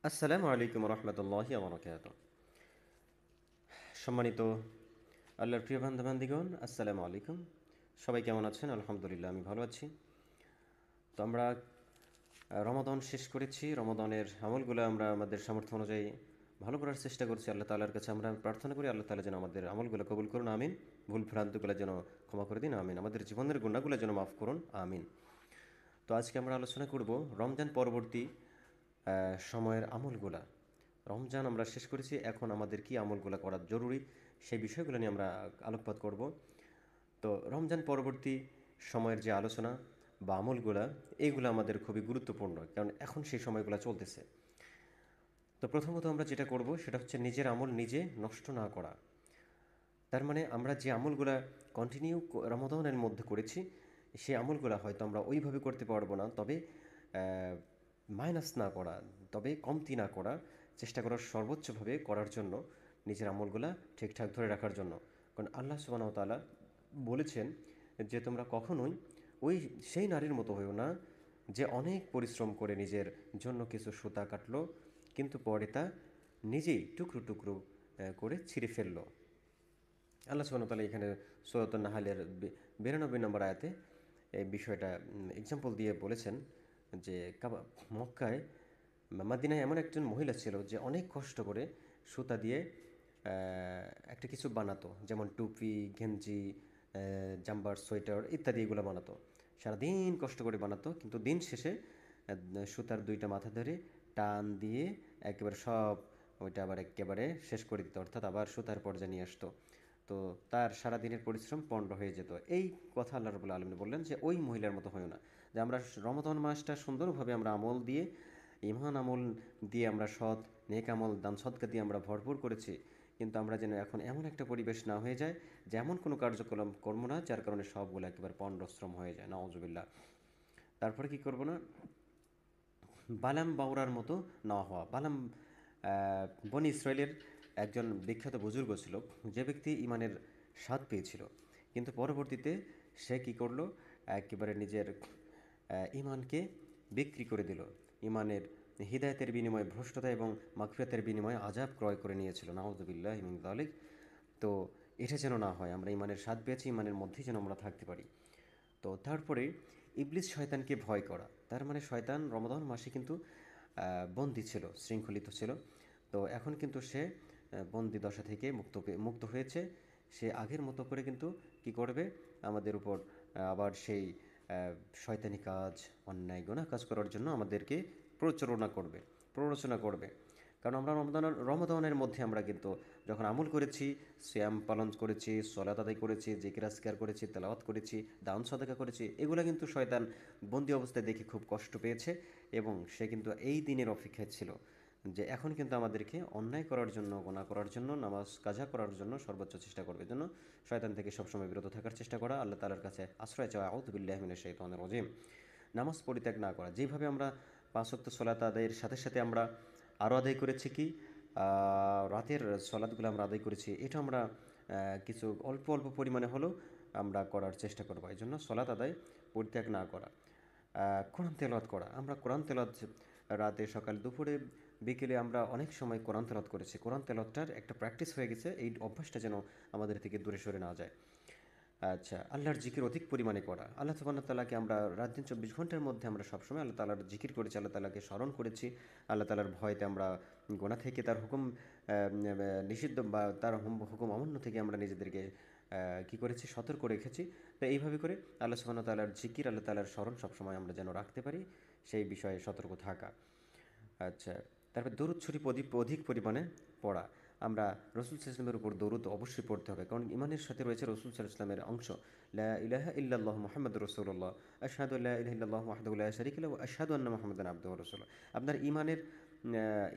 আসসালামু আলাইকুম রহমতুল্লাহি বারাকাত। সম্মানিত আল্লাহর প্রিয় বান্ধবান্দিগণ, আসসালামু আলাইকুম। সবাই কেমন আছেন? আলহামদুলিল্লাহ, আমি ভালো আছি। তো আমরা রমাদান শেষ করেছি। রমাদানের আমলগুলো আমরা আমাদের সামর্থ্য অনুযায়ী ভালো করার চেষ্টা করছি। আল্লাহ তাআলার কাছে আমরা প্রার্থনা করি আল্লাহ তাআলা যেন আমাদের আমলগুলো কবুল করুন, আমিন। ভুল ভ্রান্তিগুলো যেন ক্ষমা করে দিন, আমিন। আমাদের জীবনের গুণাগুলো যেন মাফ করুন, আমিন। তো আজকে আমরা আলোচনা করব রমজান পরবর্তী সময়ের আমলগুলা। রমজান আমরা শেষ করেছি, এখন আমাদের কি আমলগুলা করা জরুরি সেই বিষয়গুলো নিয়ে আমরা আলোকপাত করব। তো রমজান পরবর্তী সময়ের যে আলোচনা বা আমলগুলা, এইগুলো আমাদের খুবই গুরুত্বপূর্ণ, কারণ এখন সেই সময়গুলো চলতেছে। তো প্রথমত আমরা যেটা করব সেটা হচ্ছে নিজের আমল নিজে নষ্ট না করা। তার মানে আমরা যে আমলগুলা কন্টিনিউ রমাদানের মধ্যে করেছি, সেই আমলগুলা হয়তো আমরা ওইভাবে করতে পারবো না, তবে মাইনাস না করা, তবে কমতি না করা, চেষ্টা করার সর্বোচ্চভাবে করার জন্য, নিজের আমলগুলা ঠিকঠাক ধরে রাখার জন্য। কারণ আল্লাহ সুবহানাহু ওয়া তাআলা বলেছেন যে তোমরা কখনোই ওই সেই নারীর মতো হইও না যে অনেক পরিশ্রম করে নিজের জন্য কিছু সুতা কাটলো, কিন্তু পরে তা নিজেই টুকরো টুকরো করে ছিঁড়ে ফেললো। আল্লাহ সুবহানাহু ওয়া তাআলা এখানে সূরাতুন নাহলের 92 নম্বর আয়াতে এই বিষয়টা এক্সাম্পল দিয়ে বলেছেন যে মক্কায়, মাদিনায় এমন একজন মহিলা ছিল যে অনেক কষ্ট করে সুতা দিয়ে একটা কিছু বানাতো, যেমন টুপি, গেঞ্জি, জাম্বার, সোয়েটার ইত্যাদি এগুলো বানাতো। সারাদিন কষ্ট করে বানাতো, কিন্তু দিন শেষে সুতার দুইটা মাথা ধরে টান দিয়ে একেবারে সব ওইটা আবার একেবারে শেষ করে দিত, অর্থাৎ আবার সুতার পর্যায়ে নিয়ে আসতো। তো তার সারাদিনের পরিশ্রম পণ্ড হয়ে যেত। এই কথা আল্লাহ রাব্বুল আলামিন বললেন যে ওই মহিলার মতো হইও না, যে আমরা রমজান মাসটা সুন্দরভাবে আমরা আমল দিয়ে, ইমান আমল দিয়ে, আমরা সৎ নেক আমল দান সদকা দিয়ে আমরা ভরপুর করেছি, কিন্তু আমরা যেন এখন এমন একটা পরিবেশ না হয়ে যায় যে এমন কোনো কার্যক্রম করবো না যার কারণে সবগুলো একেবারে পণ্ডশ্রম হয়ে যায়, নাউজুবিল্লাহ। তারপরে কি করবো না, বালাম বাউরার মতো না হওয়া। বালাম বনি ইসরায়েলের একজন বিখ্যাত বুজুর্গ ছিল, যে ব্যক্তি ইমানের স্বাদ পেয়েছিল, কিন্তু পরবর্তীতে সে কি করলো, একেবারে নিজের ইমানকে বিক্রি করে দিল। ইমানের হিদায়তের বিনিময়ে ভ্রষ্টতা এবং মাগফিরাতের বিনিময়ে আযাব ক্রয় করে নিয়েছিল, নাউযুবিল্লাহি মিন যালিক। তো এটা যেন না হয়, আমরা ইমানের স্বাদ পেয়েছি, ইমানের মধ্যেই যেন আমরা থাকতে পারি। তো তারপরে ইবলিস শয়তানকে ভয় করা। তার মানে শয়তান রমাদান মাসে কিন্তু বন্দী ছিল, শৃঙ্খলিত ছিল। তো এখন কিন্তু সে বন্দি দশা থেকে মুক্ত হয়েছে। সে আগের মতো করে কিন্তু কি করবে, আমাদের উপর আবার সেই শয়তানি কাজ, অন্যায় গুনাহ কাজ করার জন্য আমাদেরকে প্ররোচনা করবে। কারণ আমরা রমাদানের মধ্যে আমরা কিন্তু যখন আমল করেছি, সিয়াম পালন করেছি, সলাত আদায় করেছি, জিকির আজকার করেছি, তেলাওয়াত করেছি, দান সদকা করেছি, এগুলো কিন্তু শয়তান বন্দি অবস্থায় দেখে খুব কষ্ট পেয়েছে, এবং সে কিন্তু এই দিনের অপেক্ষায় ছিল যে এখন কিন্তু আমাদেরকে অন্যায় করার জন্য, গুনাহ করার জন্য, নামাজ কাজা করার জন্য সর্বোচ্চ চেষ্টা করবে। জন্য শয়তান থেকে সবসময় বিরত থাকার চেষ্টা করা, আল্লাহ তাআলার কাছে আশ্রয় চাওয়া, আউযু বিল্লাহি মিনাশ শাইতানির রাজিম। নামাজ পরিত্যাগ না করা। যেভাবে আমরা ৫ ওয়াক্ত সলাত আদায়ের সাথে সাথে আমরা আরও আদায় করেছি কি, রাতের সলাতগুলো আমরা আদায় করেছি, এটা আমরা কিছু অল্প অল্প পরিমাণে হলেও আমরা করার চেষ্টা করবো। এই জন্য সলাত আদায় পরিত্যাগ না করা। কোরআন তেলাওয়াত করা। আমরা কোরআন তেলাওয়াত রাতে, সকাল, দুপুরে, বিকেলে আমরা অনেক সময় কোরআন তেলাওয়াত করেছি। কোরআন তেলাওয়াতটার একটা প্র্যাকটিস হয়ে গেছে, এই অভ্যাসটা যেন আমাদের থেকে দূরে সরে না যায়। আচ্ছা, আল্লাহর জিকির অধিক পরিমাণে করা। আল্লাহ সুবহানাহু ওয়া তাআলাকে আমরা রাত দিন ২৪ ঘন্টার মধ্যে আমরা সবসময় আল্লাহ তাআলার জিকির করেছি, আল্লাহ তাআলাকে স্মরণ করেছি। আল্লাহ তাআলার ভয়তে আমরা গুনাহ থেকে, তার হুকুম নিষিদ্ধ বা তার হুকুম অমান্য থেকে আমরা নিজেদেরকে কী করেছি, সতর্ক রেখেছি। তো এইভাবে করে আল্লাহ সুবহানাহু ওয়া তাআলার জিকির, আল্লাহ তাআলার স্মরণ সবসময় আমরা যেন রাখতে পারি, সেই বিষয়ে সতর্ক থাকা। আচ্ছা, তারপর দরুদ শরীফ অধিক পরিমাণে পড়া। আমরা রসুল সাল্লামের উপর দরুদ অবশ্যই পড়তে হবে, কারণ ইমানের সাথে রয়েছে রসুল সাল্লামের অংশ। লা ইলাহা ইল্লাল্লাহ মুহাম্মাদুর রাসূলুল্লাহ, আশহাদু আল্লা ইলাহা ইল্লাল্লাহু ওয়াহদাহু লা শারীকা লাহু ওয়া আশহাদু আন্না মুহাম্মাদান আবদুহু ওয়া রাসূলুহু। আপনার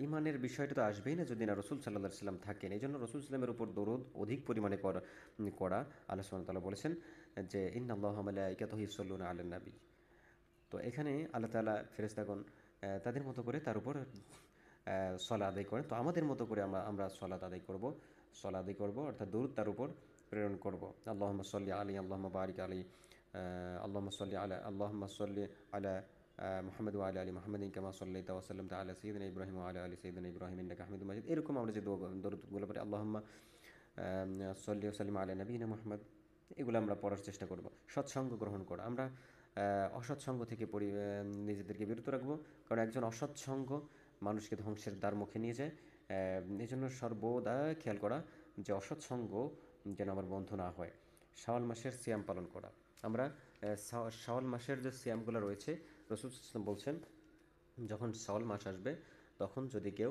ইমানের বিষয়টা তো আসবেই না যদি না রসুল সাল্লাল্লাহু আলাইহি ওয়াসাল্লাম থাকেন। এই জন্য রসুল সাল্লামের উপর দরুদ অধিক পরিমাণে করা। আল্লাহ সুবহানাহু ওয়া তাআলা বলেছেন যে ইন্নাল্লাহা ওয়া মালাইকাতাহু ইউসাল্লুনা আলান নবী। তো এখানে আল্লাহ তাআলা ফেরেশতাগণ তাদের মতো করে তার উপর সলা আদায় করেন। তো আমাদের মতো করে আমরা সলাত আদায় করব, অর্থাৎ দরুদ তার উপর প্রেরণ করব। আল্লাহুম্মা সাল্লি আলাইহি, আল্লাহুম্মা বারিক আলাইহি, আল্লাহুম্মা সাল্লি আলা মুহাম্মদ ওয়া আলা আলি মুহাম্মাদিন কামা সাল্লাইতা ওয়া সাল্লামতা আলা সাইয়্যিদিনা ইব্রাহিম ওয়া আলা আলি সাইয়্যিদিনা ইব্রাহিম ইন্নাকা হামিদুম মাজিদ। এরকম আমরা যে দরুদগুলো পড়ি, আল্লাহুম্মা সাল্লি ওয়া সাল্লিম আলা নবিয়িনা মুহাম্মদ, এগুলো আমরা পড়ার চেষ্টা করব। সৎসঙ্গ গ্রহণ করা, আমরা অসৎসঙ্গ থেকে নিজেদেরকে বিরত রাখবো, কারণ একজন অসৎসঙ্গ মানুষকে ধ্বংসের দ্বার মুখে নিয়ে যায়। এই জন্য সর্বদা খেয়াল করা যে অসৎসঙ্গ যেন আমার বন্ধু না হয়। শাওয়াল মাসের সিয়াম পালন করা, আমরা শাওয়াল মাসের যে সিয়ামগুলো রয়েছে, রাসূল সাল্লাল্লাহু আলাইহি ওয়াসাল্লাম বলছেন যখন শাওয়াল মাস আসবে তখন যদি কেউ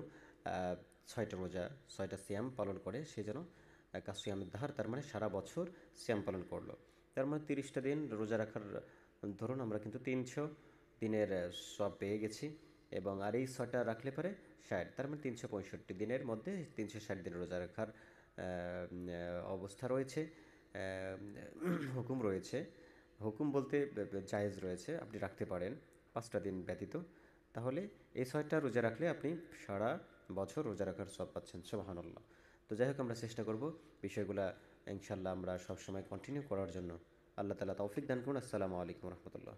6টা রোজা 6টা সিয়াম পালন করে, সে যেন কাসিয়ামের দাহার, তার মানে সারা বছর সিয়াম পালন করলো। তার মানে 30টা দিন রোজা রাখার, ধরুন আমরা কিন্তু 300 দিনের সওয়াব পেয়ে গেছি, এবং আর এই 6টা রাখলে পরে 60, তার মানে 365 দিনের মধ্যে 360 দিন রোজা রাখার অবস্থা রয়েছে, হুকুম রয়েছে। হুকুম বলতে জায়েজ রয়েছে, আপনি রাখতে পারেন 5টা দিন ব্যতীত। তাহলে এই 6টা রোজা রাখলে আপনি সারা বছর রোজা রাখার সওয়াব পাচ্ছেন। সুবহানাল্লাহ। তো যাই হোক, আমরা চেষ্টা করব বিষয়গুলা ইনশাআল্লাহ আমরা সবসময় কন্টিনিউ করার জন্য। আল্লাহ তাআলা তৌফিক দান করুন। আসসালামু আলাইকুম রহমতুল্লাহ।